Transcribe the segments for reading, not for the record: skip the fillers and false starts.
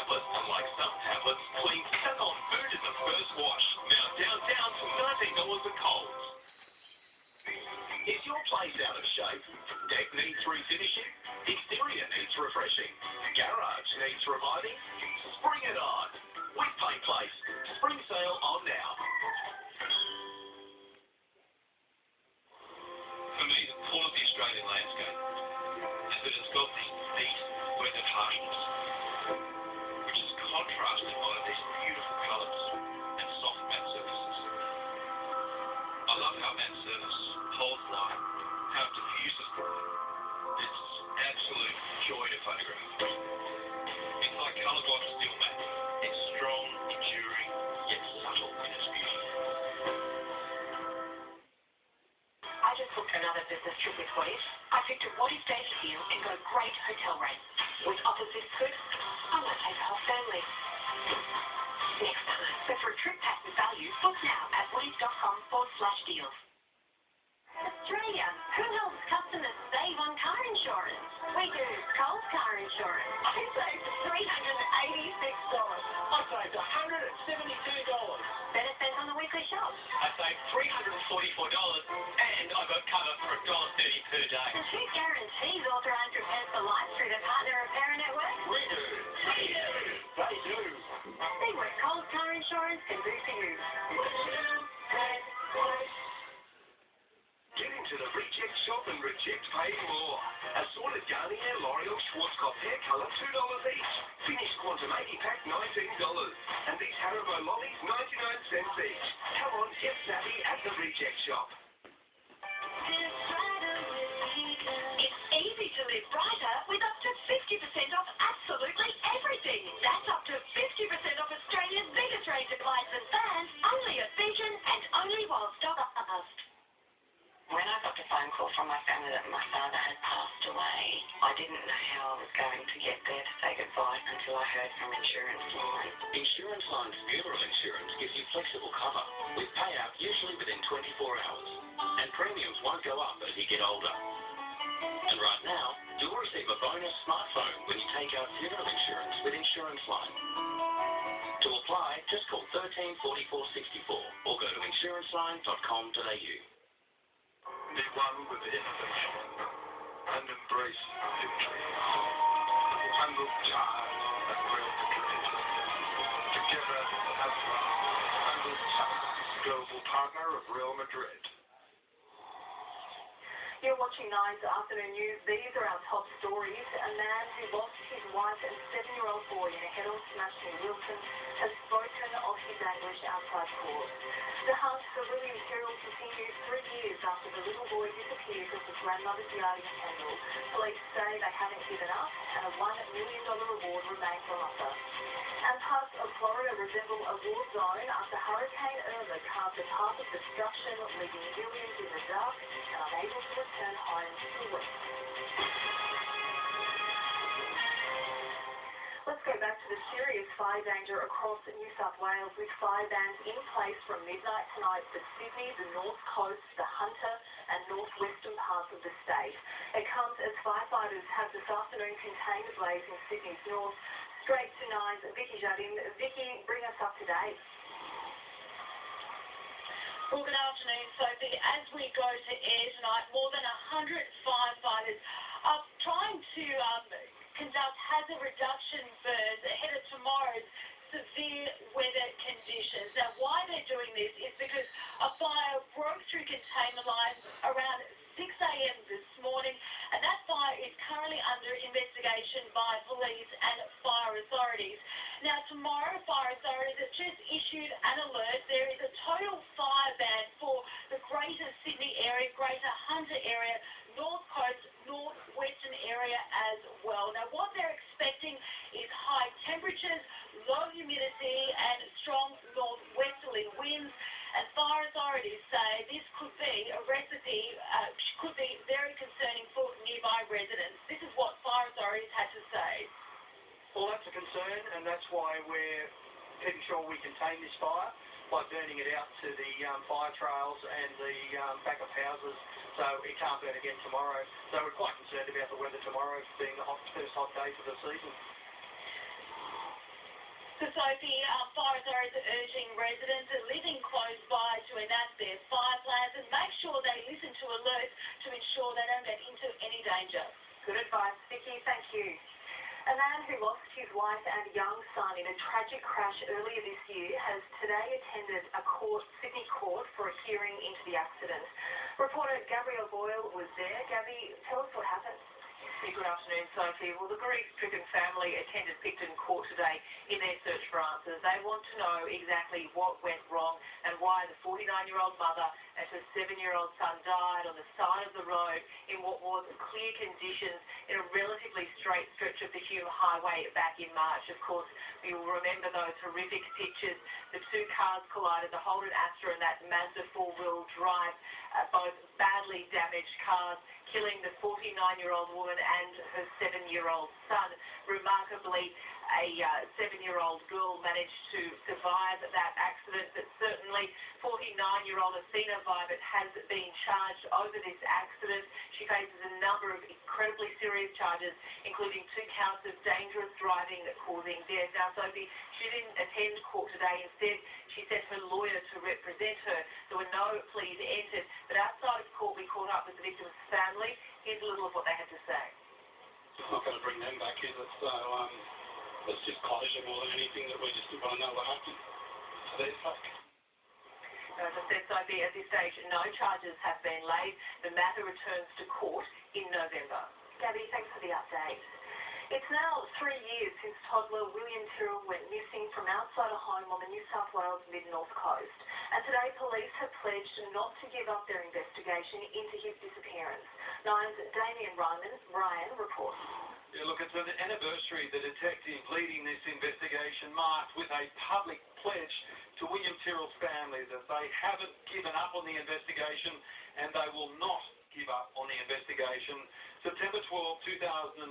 tablet, unlike some tablets, cleans stuck-on food in the first wash. Now down to $19 at Coles. Is your place out of shape? Deck needs refinishing? Exterior needs refreshing? Garage needs reviving? Spring it on! With Paint Place. Spring sale on now. For me, the core of the Australian landscape is that it's got the heat, weather harshness, which is contrasted by these beautiful colours and soft matte surfaces. I love how matte surface holds light, how it diffuses the light. It's absolute joy to photograph. It's like colour block steel matte. It's strong, enduring, yet subtle in its beauty. I just booked another business trip with What If. I picked a What If day to deal and got a great hotel rate. With offers this good, I might take the whole family. Next time. So for a trip packed with value, book now at whatif.com/deals. Australia, who helps customers save on car insurance? We do. Coles Car Insurance. I saved $386. I saved $172. Better spent on the weekly shop. I saved $344 and I got cover for $1.30 per day. And who guarantees authorised repairs for life through the partner repair network? We do. They do. See what Coles Car Insurance can do for you. Get into the Reject Shop and reject paying more. Assorted Garnier, L'Oreal, Schwarzkopf hair colour, $2 each. Finished Quantum 80-pack, $19. And these Haribo lollies, 99 cents each. Come on, get savvy at the Reject Shop. It's easy to live brighter with up to 50% off absolutely everything. That's up to 50% off Australia's biggest range of lights and fans, only at Vision and only while stock lasts. When I got the phone call from my family that my father had passed away, I didn't know how I was going to get there to say goodbye until I heard from Insurance Line. Insurance Line's funeral insurance gives you flexible cover, with payout usually within 24 hours. And premiums won't go up as you get older. And right now, you'll receive a bonus smartphone when you take out funeral insurance with Insurance Line. To apply, just call 13 44 64 or go to insuranceline.com.au. Be one with innovation and embrace victory. Handle time and Real Madrid. Together as one. Handle time, global partner of Real Madrid. You're watching Nine's Afternoon News. These are our top stories. A man who lost his wife and 7-year-old boy in a head-on smash in Wilson has spoken of his anguish outside court. The hunt for William Carroll continues 3 years after the little boy disappeared from his grandmother's yard in Kendall. Police say they haven't given up and a $1 million reward remains on offer. And parts of Florida resemble a war zone after Hurricane Irma caused a path of destruction, leaving millions in the dark and unable to return home to the west. Let's go back to the serious fire danger across New South Wales, with fire bans in place from midnight tonight for Sydney, the North Coast, the Hunter and northwestern parts of the state. It comes as firefighters have this afternoon contained the blaze in Sydney's north. Straight to Nine's Vicky Jardin. Vicky, bring us up to date. Well, good afternoon, Sophie. As we go to air tonight, more than 100 firefighters are trying to conduct hazard reduction burns ahead of tomorrow's severe weather conditions. Now, why they're doing this is because a fire broke through containment lines around 6 a.m. this morning, and that fire is currently under investigation by police and fire authorities. Now, tomorrow, fire authorities have just issued an alert. There is a total fire ban for the Greater Sydney area, Greater Hunter area, North Coast, northwestern area as well. Now, what they're expecting is high temperatures, low humidity, and strong northwesterly winds. And fire authorities say this could be a recipe, could be very concerning for nearby residents. This is what fire authorities had to say. Well, that's a concern, and that's why we're making sure we contain this fire by burning it out to the fire trails and the back of houses, so it can't burn again tomorrow. So we're quite concerned about the weather tomorrow being the first hot day for the season. So, Sophie, fire authorities are urging residents living close by to enact their fire plans and make sure they listen to alerts to ensure they don't get into any danger. Good advice, Vicky. Thank you. A man who lost his wife and young son in a tragic crash earlier this year has today attended a Sydney court for a hearing into the accident. Reporter Gabrielle Boyle was there. Gabby, tell us what happened. Good afternoon, Sophie. Well, the grief-stricken family attended Picton Court today in their search for answers. They want to know exactly what went wrong and why the 49-year-old mother and her 7-year-old son died on the side of the road in what was clear conditions in a relatively straight stretch of the Hume Highway back in March. Of course, we will remember those horrific pictures. The two cars collided, the Holden Astra and that Mazda four-wheel drive, both badly damaged cars, killing the 49-year-old woman and her 7-year-old son. Remarkably, a 7-year-old girl managed to survive that accident, but certainly 49-year-old Athena Vibert has been charged over this accident. She faces a number of incredibly serious charges, including 2 counts of dangerous driving causing death. Now, Sophie, she didn't attend court today. Instead, she sent her lawyer to represent her. There were no pleas entered, but outside of court, we caught up with the victim's family. Here's a little of what they had to say. It's not going to bring them back, is it? So it's just closure more than anything, that we just want to know what happened for their sake. As I said, Sophie, at this stage, no charges have been laid. The matter returns to court in November. Gabby, thanks for the update. It's now 3 years since toddler William Tyrrell went missing from outside a home on the New South Wales mid-north coast. And today police have pledged not to give up their investigation into his disappearance. Nine's Damien Ryan reports. Yeah, look, it's an anniversary. The detective leading this investigation marked with a public pledge to William Tyrrell's family that they haven't given up on the investigation and they will not give up on the investigation. September 12, 2014,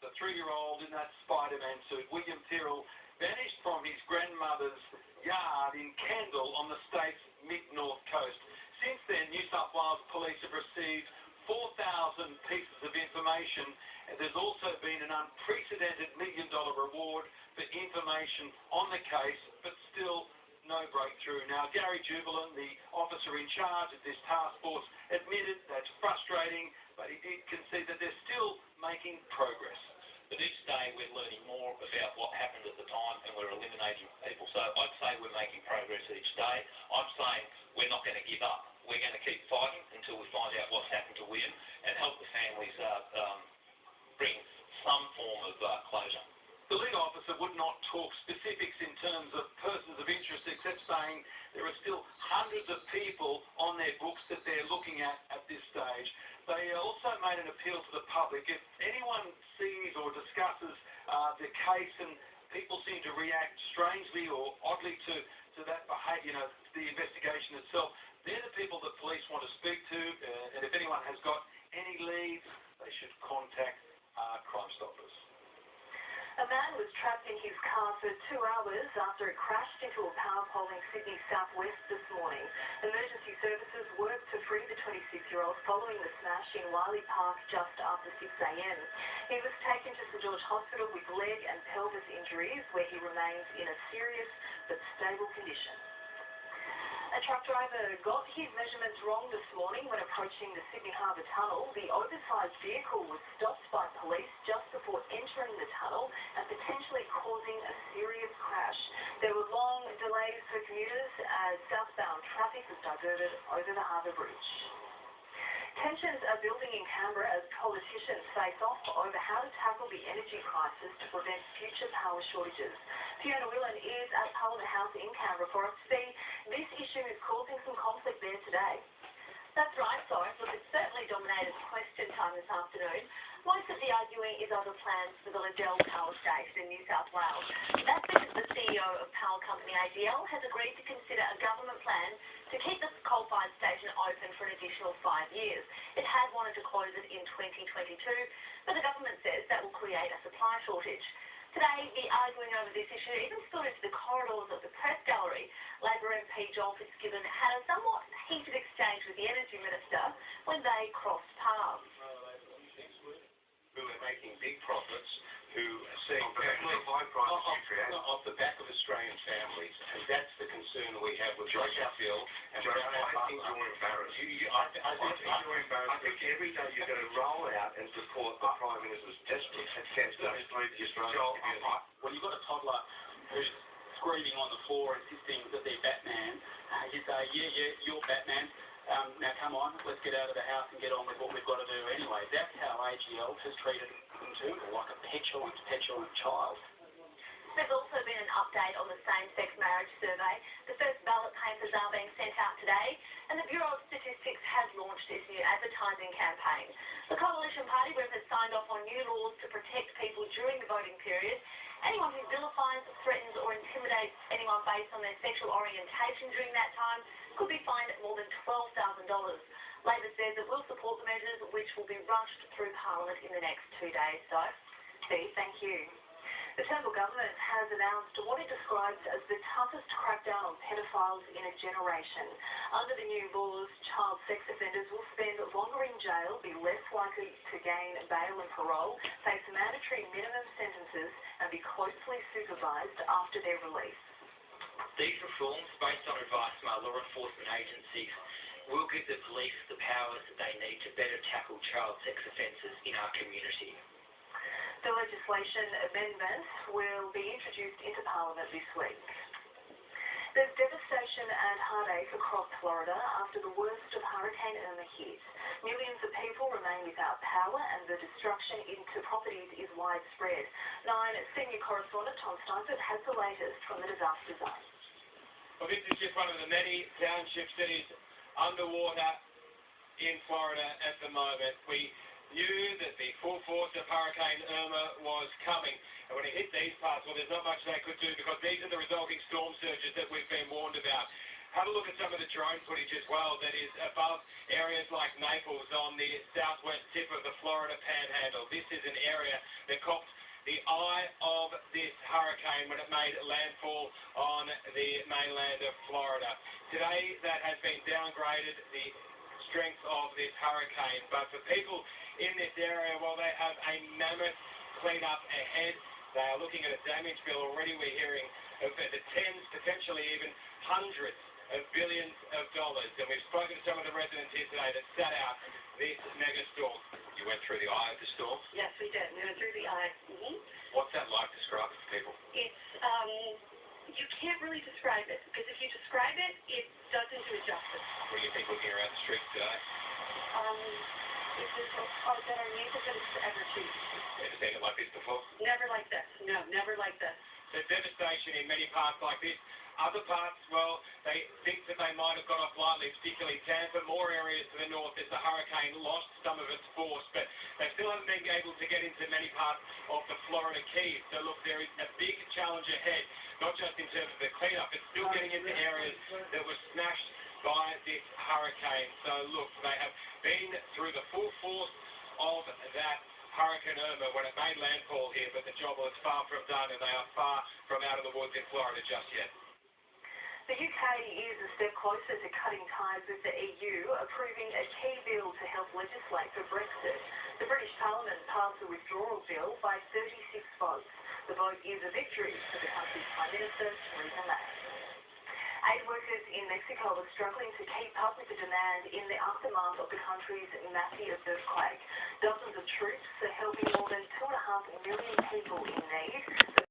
the 3-year-old in that Spider-Man suit, William Tyrrell, vanished from his grandmother's yard in Kendall on the state's mid-north coast. Since then, New South Wales police have received 4,000 pieces of information, and there's also been an unprecedented $1 million reward for information on the case, but still no breakthrough. Now, Gary Jubilant, the officer in charge of this task force, admitted that's frustrating, but he did concede that they're still making progress. But each day we're learning more about what happened at the time and we're eliminating people. So I'd say we're making progress each day. I'm saying we're not going to give up. We're going to keep fighting until we find out what's happened to William and help the families bring some form of closure. The lead officer would not talk specifics in terms of persons of interest, except saying there are still hundreds of people on their books that they're looking at this stage. They also made an appeal to the public. If anyone sees or discusses the case and people seem to react strangely or oddly to that behaviour, the investigation itself, they're the people that police want to speak to, and if anyone has got any leads, they should contact Crime Stoppers. A man was trapped in his car for 2 hours after it crashed into a power pole in Sydney southwest this morning. Emergency services worked to free the 26-year-old following the smash in Wiley Park just after 6 a.m. He was taken to St George Hospital with leg and pelvis injuries, where he remains in a serious but stable condition. A truck driver got his measurements wrong this morning when approaching the Sydney Harbour Tunnel. The oversized vehicle was stopped by police just before entering the tunnel and potentially causing a serious crash. There were long delays for commuters as southbound traffic was diverted over the Harbour Bridge. Tensions are building in Canberra as politicians face off over how to tackle the energy crisis to prevent future power shortages. Fiona Whelan is at Parliament House in Canberra for us to see this issue is causing some conflict there today. That's right, Sophie. Look, it's certainly dominated question time this afternoon. Most of the arguing is over plans for the Liddell Power Station in New South Wales. That's because the CEO of power company AGL has agreed to consider a government plan to keep the coal-fired station open for an additional 5 years. It had wanted to close it in 2022, but the government says that will create a supply shortage. Today, the arguing over this issue even spilled into the corridors of the press gallery. Labor MP Joel Fitzgibbon had a somewhat heated exchange with the Energy Minister when they crossed paths. Who are making big profits, who are seeing high prices you create. off the have with Joe Sheffield, and Joe, I think you're embarrassed. I think you're embarrassed. I think every day you're going to roll out and support the Prime Minister's desperate attempt to lead the Australian community. When you've got a toddler who's screaming on the floor, insisting that they're Batman, you say, yeah, you're Batman. Now come on, let's get out of the house and get on with what we've got to do anyway. That's how AGL has treated them too, like a petulant child. There's also been an update on the same-sex marriage survey. The first ballot papers are being sent out today, and the Bureau of Statistics has launched its new advertising campaign. The Coalition Party group has signed off on new laws to protect people during the voting period. Anyone who vilifies, threatens or intimidates anyone based on their sexual orientation during that time could be fined more than $12,000. Labor says it will support the measures, which will be rushed through Parliament in the next 2 days. So, Steve, thank you. The Turnbull government has announced what it describes as the toughest crackdown on pedophiles in a generation. Under the new laws, child sex offenders will spend longer in jail, be less likely to gain bail and parole, face mandatory minimum sentences, and be closely supervised after their release. These reforms, based on advice from our law enforcement agencies, will give the police the powers that they need to better tackle child sex offences in our community. The legislation amendments will be introduced into Parliament this week. There's devastation and heartache across Florida after the worst of Hurricane Irma hit. Millions of people remain without power and the destruction into properties is widespread. 9 senior correspondent Tom Steinford has the latest from the disaster zone. Well, this is just one of the many townships that is underwater in Florida at the moment. We knew that the full force of Hurricane Irma was coming, and when it hit these parts, well, there's not much they could do because these are the resulting storm surges that we've been warned about. Have a look at some of the drone footage as well that is above areas like Naples on the southwest tip of the Florida Panhandle. This is an area that copped the eye of this hurricane when it made landfall on the mainland of Florida. Today, that has been downgraded, the strength of this hurricane, but for people in this area, well, they have a mammoth cleanup ahead. They are looking at a damage bill already. We're hearing of the tens, potentially even hundreds of billions of dollars. And we've spoken to some of the residents here today that sat out this mega storm. You went through the eye of the storm? Yes, we did. We went through the eye. What's that like? Describe it to people. It's, you can't really describe it, because if you describe it, it doesn't do it justice. What do you think looking around the streets today? It's just better news than it's ever seen. Ever seen it like this before? Never like this. No, never like this. The devastation in many parts like this. Other parts, well, they think that they might have got off lightly, particularly Tampa, more areas to the north as the hurricane lost some of its force, but they still haven't been able to get into many parts of the Florida Keys. So look, there is a big challenge ahead, not just in terms of the cleanup, it's still getting into areas that were smashed by this hurricane. So look, they have been through the full force of that Hurricane Irma when it made landfall here, but the job was far from done and they are far from out of the woods in Florida just yet. The UK is a step closer to cutting ties with the EU, approving a key bill to help legislate for Brexit. The British Parliament passed the withdrawal bill by 36 votes. The vote is a victory for the country's Prime Minister, Theresa May. Aid workers in Mexico are struggling to keep up with the demand in the aftermath of the country's massive earthquake. Dozens of troops are helping more than 2.5 million people in need.